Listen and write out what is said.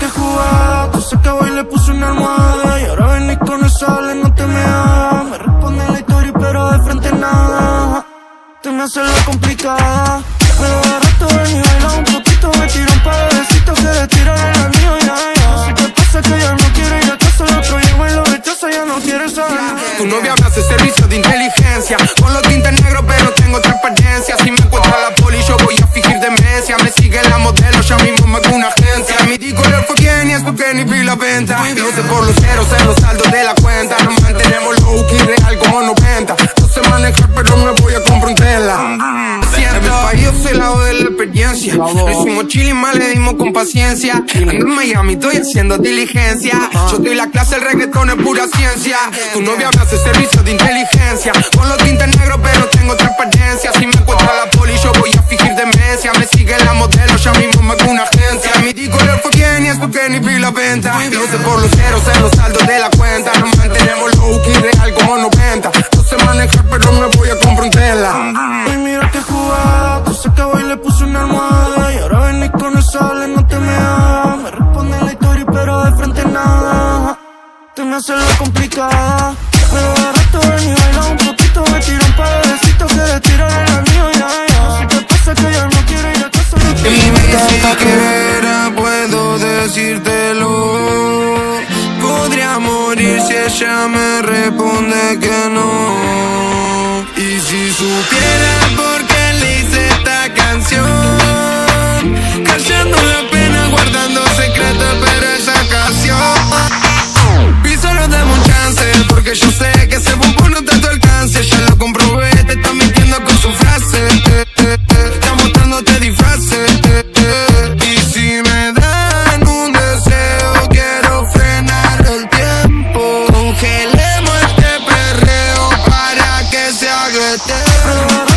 que jugaba, tú se acabó y le puse una almohada. Y ahora venís con esa ale, no te me hagas. Me responde la historia pero de frente nada. Te me hace la complicada. Me lo agarraste, ven y baila un poquito. Me tiro un par de besitos que le tiran el anillo, ya. No sé qué pasa que ya no quiere ir a casa. El otro llama y lo rechaza, ya no quiere saber. Tu novia me hace servicio de inteligencia. Con los tintes negros pero tengo transparencia. Si me encuentra la poli yo voy a fingir demencia. Me sigue la modelo, ya mismo me hago una agencia. Mi color fue quien y es porque ni vi la venta. No sé por los ceros en los saldos de la cuenta. Nos mantenemos low key real como 90. No sé manejar pero me voy a comprar un Tesla. En mi país yo soy la voz de la experiencia. Lo hicimos chile y más le dimos con paciencia. Ando en Miami, estoy haciendo diligencia. Yo estoy la clase, el reggaetón es pura ciencia. Tu novia me hace servicio de inteligencia. Con los tintes negros pero tengo transparencia. Si me encuentra la poli yo voy a fingir demencia. Me sigue la modelo, ya mismo me hago una agencia. Mi color fue quien y es porque ni vi la venta. No sé por los ceros en los saldos de la cuenta. Nos mantenemos low key real como 90. No sé manejar pero me voy a comprar un Tesla. Y mira que jugaba, tú se acabó y le puse una almohada. Y ahora venís con esa ale, no te me hagas. Me responde la historia pero de frente nada. Te me hace la complicada. Me lo agarraste, ven y baila un poquito. Me tiro un par de besitos que le tiran el anillo, ya. No sé qué pasa que ya no quiere ir a casa. Dime si quiera, puedo decírtelo. Podría morir si ella me responde que no. Y si supiera por qué le hice esta canción, callando la pena, guardando secretos, pero esa ocasión. Y solo dame un chance, porque yo sé que ese bombón no te alcance. Ya lo comprobé, te está mintiendo con su frase. Está mostrándote disfraces. Y si me dan un deseo, quiero frenar el tiempo. Congelemos este perreo para que se haga eterno.